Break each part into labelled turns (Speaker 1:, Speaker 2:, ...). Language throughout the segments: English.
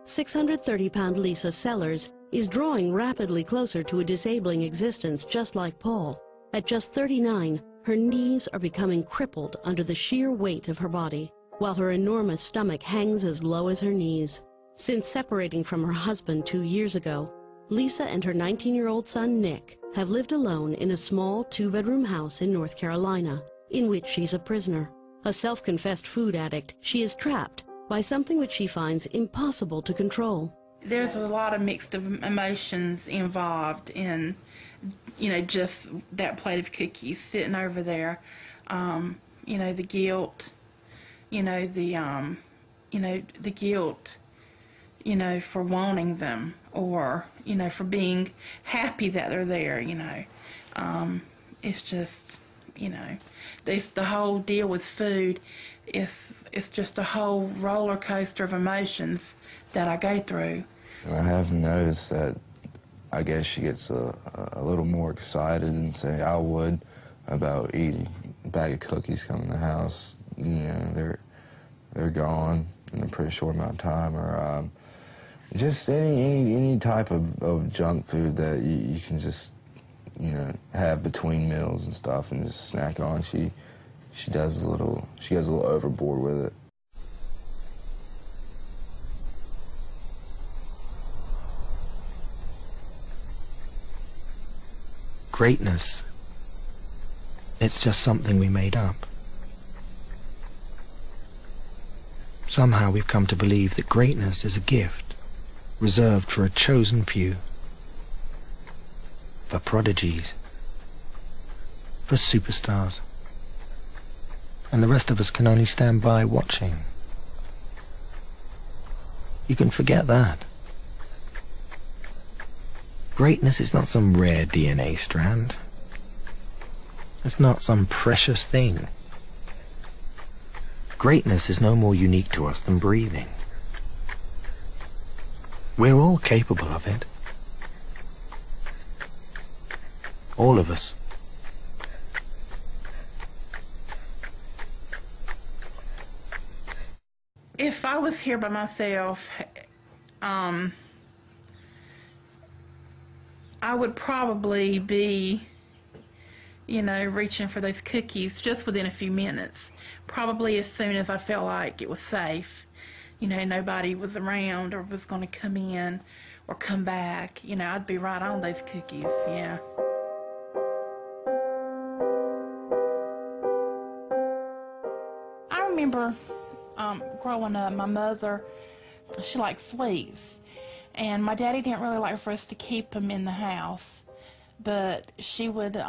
Speaker 1: 630-pound Lisa Sellers is drawing rapidly closer to a disabling existence just like Paul. At just 39, her knees are becoming crippled under the sheer weight of her body, while her enormous stomach hangs as low as her knees. Since separating from her husband 2 years ago, Lisa and her 19-year-old son, Nick, have lived alone in a small 2-bedroom house in North Carolina, in which she's a prisoner. A self-confessed food addict, she is trapped by something which she finds impossible to control.
Speaker 2: There's a lot of mixed emotions involved in, just that plate of cookies sitting over there. The guilt, the guilt, for wanting them, or, for being happy that they're there, It's just, the whole deal with food it's just a whole roller coaster of emotions that I go through.
Speaker 3: I have noticed that I guess she gets a little more excited than, say, I would about eating a bag of cookies coming to the house. They're gone in a pretty short amount of time, or just any type of junk food that you can just have between meals and stuff and just snack on. She gets a little overboard with it.
Speaker 4: Greatness, it's just something we made up. Somehow we've come to believe that greatness is a gift reserved for a chosen few, for prodigies, for superstars, and the rest of us can only stand by watching. You can forget that. Greatness is not some rare DNA strand. It's not some precious thing. Greatness is no more unique to us than breathing. We're all capable of it. All of us.
Speaker 2: If I was here by myself, I would probably be, reaching for those cookies just within a few minutes. Probably as soon as I felt like it was safe. Nobody was around or was going to come in or come back. I'd be right on those cookies, yeah. I remember growing up, my mother, she liked sweets. And my daddy didn't really like for us to keep them in the house, but she would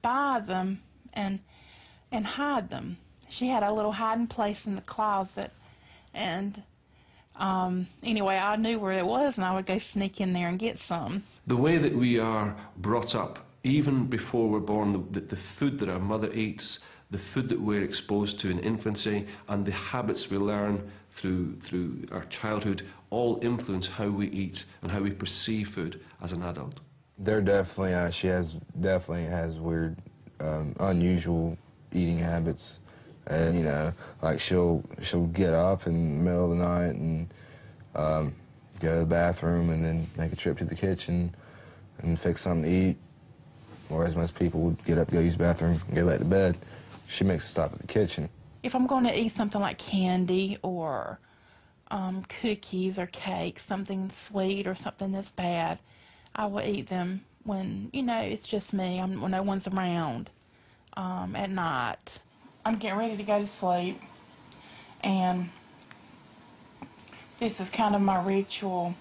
Speaker 2: buy them and hide them. She had a little hiding place in the closet, and anyway, I knew where it was, and I would go sneak in there and get some.
Speaker 5: The way that we are brought up, even before we're born, the food that our mother eats, the food that we're exposed to in infancy, and the habits we learn through our childhood all influence how we eat and how we perceive food as an adult.
Speaker 3: They're definitely, she definitely has weird, unusual eating habits. And, like she'll get up in the middle of the night and go to the bathroom and then make a trip to the kitchen and fix something to eat. Whereas most people would get up, go use the bathroom, and go back to bed. She makes a stop at the kitchen.
Speaker 2: If I'm going to eat something like candy or cookies or cake, something sweet or something that's bad, I will eat them when, it's just me, when no one's around at night. I'm getting ready to go to sleep, and this is kind of my ritual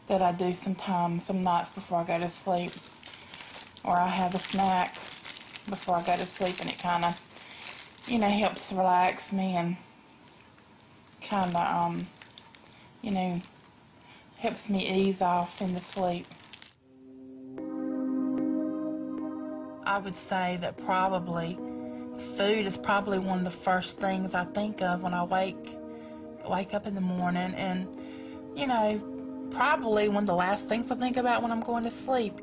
Speaker 2: that I do sometimes, some nights before I go to sleep, or I have a snack before I go to sleep, and it kind of helps relax me and kind of, helps me ease off into sleep. I would say that probably food is probably one of the first things I think of when I wake up in the morning, and, probably one of the last things I think about when I'm going to sleep.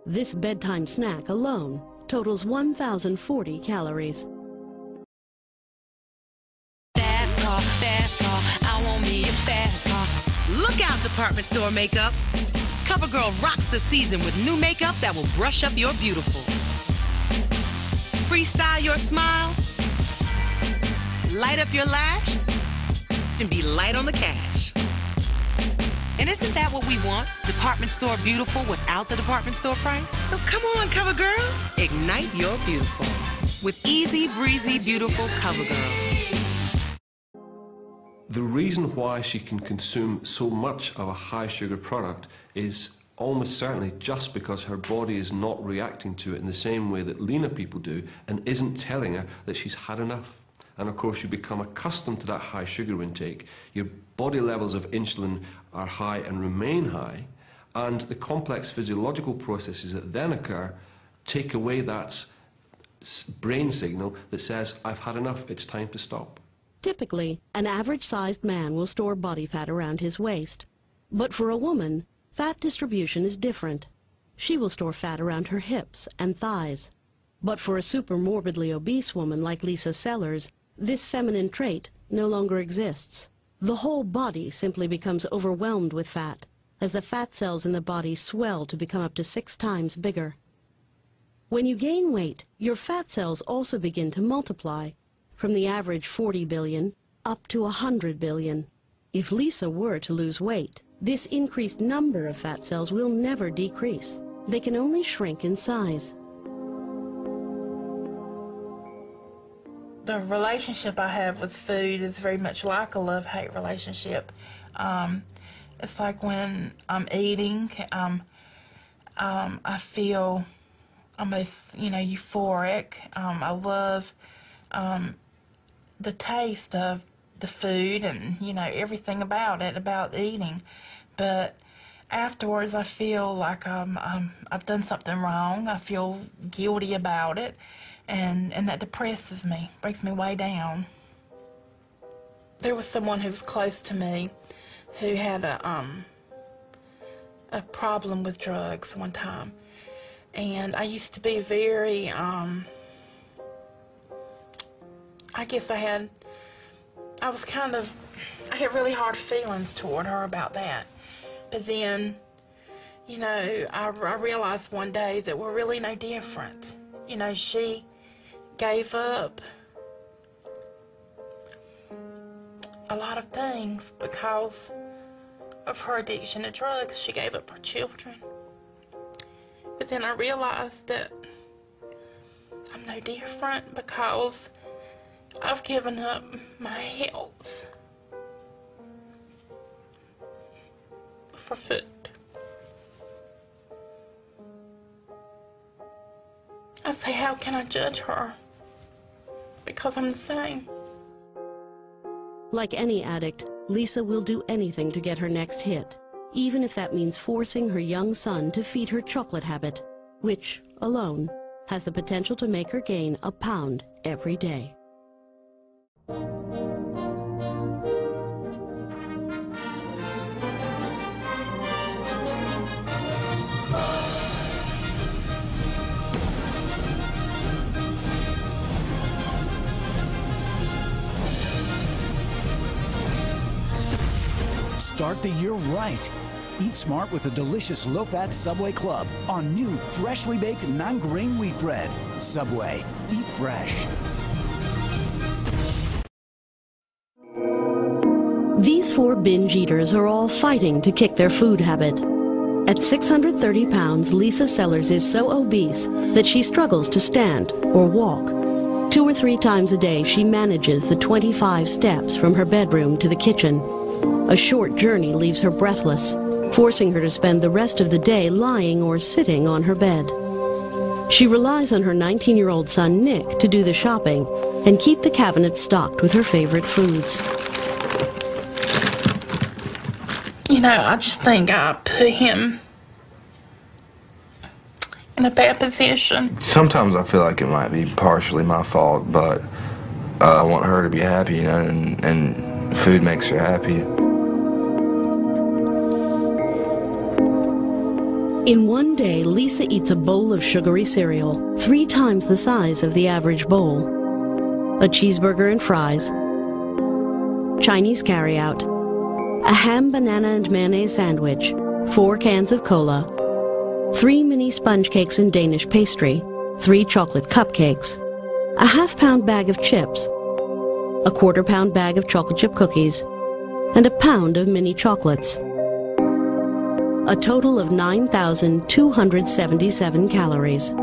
Speaker 1: This bedtime snack alone totals 1,040 calories.
Speaker 6: Fast car, I want me a fast car. Look out, department store makeup. CoverGirl rocks the season with new makeup that will brush up your beautiful. Freestyle your smile, light up your lash, and be light on the cash. And isn't that what we want? Department store beautiful without the department store price? So come on, CoverGirls, ignite your beautiful with easy, breezy, beautiful CoverGirl.
Speaker 5: The reason why she can consume so much of a high sugar product is almost certainly just because her body is not reacting to it in the same way that leaner people do and isn't telling her that she's had enough. And of course you become accustomed to that high sugar intake. Your body levels of insulin are high and remain high, and the complex physiological processes that then occur take away that brain signal that says, I've had enough, it's time to stop.
Speaker 1: Typically, an average-sized man will store body fat around his waist. But for a woman, fat distribution is different. She will store fat around her hips and thighs. But for a super-morbidly obese woman like Lisa Sellers, this feminine trait no longer exists. The whole body simply becomes overwhelmed with fat, as the fat cells in the body swell to become up to 6 times bigger. When you gain weight, your fat cells also begin to multiply, from the average 40 billion up to 100 billion. If Lisa were to lose weight, this increased number of fat cells will never decrease. They can only shrink in size.
Speaker 2: The relationship I have with food is very much like a love-hate relationship. It's like when I'm eating, I feel almost, euphoric. I love the taste of the food and, everything about it, about eating. But afterwards, I feel like I've done something wrong. I feel guilty about it. And that depresses me, brings me way down. There was someone who was close to me who had a problem with drugs one time. And I used to be very, I guess I had really hard feelings toward her about that. But then, I realized one day that we're really no different. She gave up a lot of things because of her addiction to drugs. She gave up her children. But then I realized that I'm no different because I've given up my health for food. I say, how can I judge her? Because I'm the same.
Speaker 1: Like any addict, Lisa will do anything to get her next hit, even if that means forcing her young son to feed her chocolate habit, which, alone, has the potential to make her gain a pound every day.
Speaker 7: Start the year right. Eat smart with a delicious low-fat Subway Club on new, freshly baked non-grain wheat bread. Subway. Eat fresh.
Speaker 1: These 4 binge eaters are all fighting to kick their food habit. At 630 pounds, Lisa Sellers is so obese that she struggles to stand or walk. 2 or 3 times a day, she manages the 25 steps from her bedroom to the kitchen. A short journey leaves her breathless, forcing her to spend the rest of the day lying or sitting on her bed. She relies on her 19-year-old son, Nick, to do the shopping and keep the cabinet stocked with her favorite foods.
Speaker 2: I just think I put him in a bad position.
Speaker 3: Sometimes I feel like it might be partially my fault, but I want her to be happy, and food makes her happy.
Speaker 1: In one day, Lisa eats a bowl of sugary cereal, 3 times the size of the average bowl, a cheeseburger and fries, Chinese carryout, a ham, banana, and mayonnaise sandwich, 4 cans of cola, 3 mini sponge cakes and Danish pastry, 3 chocolate cupcakes, a half-pound bag of chips, a quarter-pound bag of chocolate chip cookies, and a pound of mini chocolates. A total of 9,277 calories.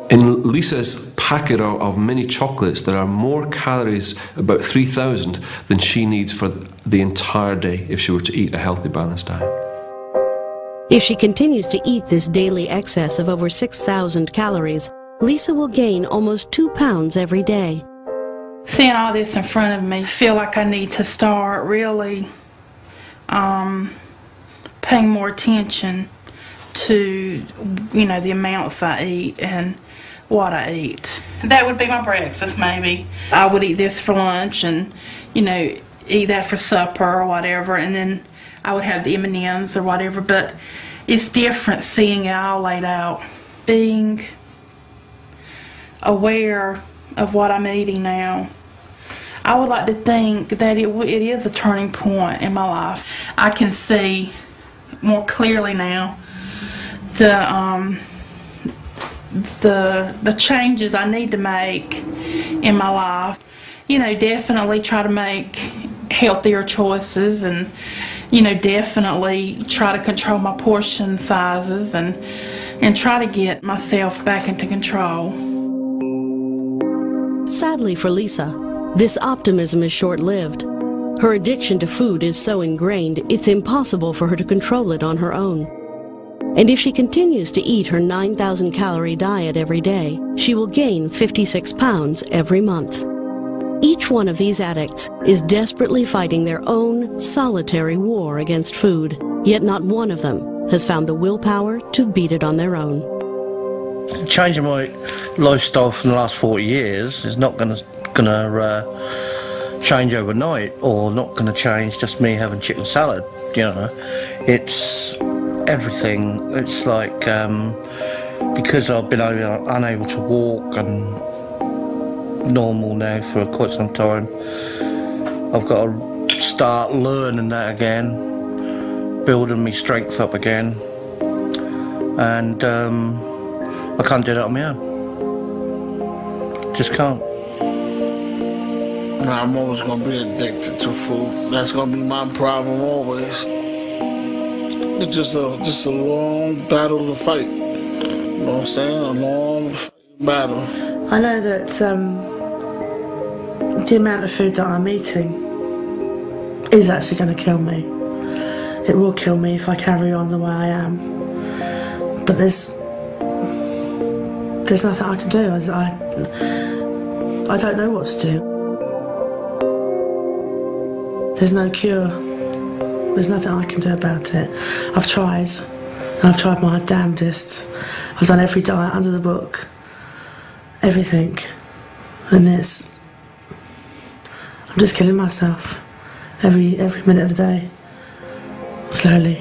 Speaker 5: In Lisa's packet of mini chocolates, there are more calories, about 3,000, than she needs for the entire day if she were to eat a healthy, balanced diet.
Speaker 1: If she continues to eat this daily excess of over 6,000 calories, Lisa will gain almost 2 pounds every day.
Speaker 2: Seeing all this in front of me, I feel like I need to start really paying more attention to, the amounts I eat and what I eat. That would be my breakfast, maybe. I would eat this for lunch and, eat that for supper or whatever, and then I would have the M&Ms or whatever, but it's different seeing it all laid out. Being aware of what I'm eating now, I would like to think that it is a turning point in my life. I can see more clearly now the changes I need to make in my life. Definitely try to make healthier choices and, definitely try to control my portion sizes and try to get myself back into control.
Speaker 1: Sadly for Lisa, this optimism is short-lived. Her addiction to food is so ingrained, it's impossible for her to control it on her own. And if she continues to eat her 9,000-calorie diet every day, she will gain 56 pounds every month. Each one of these addicts is desperately fighting their own solitary war against food, yet not one of them has found the willpower to beat it on their own.
Speaker 8: Changing my lifestyle from the last 40 years is not going to change overnight, or not going to change just me having chicken salad. It's everything. It's like because I've been unable to walk and normal now for quite some time, I've got to start learning that again, building my strength up again, and I can't do that on my own. Just can't.
Speaker 9: I'm always going to be addicted to food. That's going to be my problem always. It's just a long battle to fight. You know what I'm saying? A long battle.
Speaker 10: I know that the amount of food that I'm eating is actually going to kill me. It will kill me if I carry on the way I am. But there's nothing I can do. I don't know what to do. There's no cure. There's nothing I can do about it. I've tried, and I've tried my damnedest. I've done every diet under the book, everything, and I'm just killing myself every minute of the day, slowly.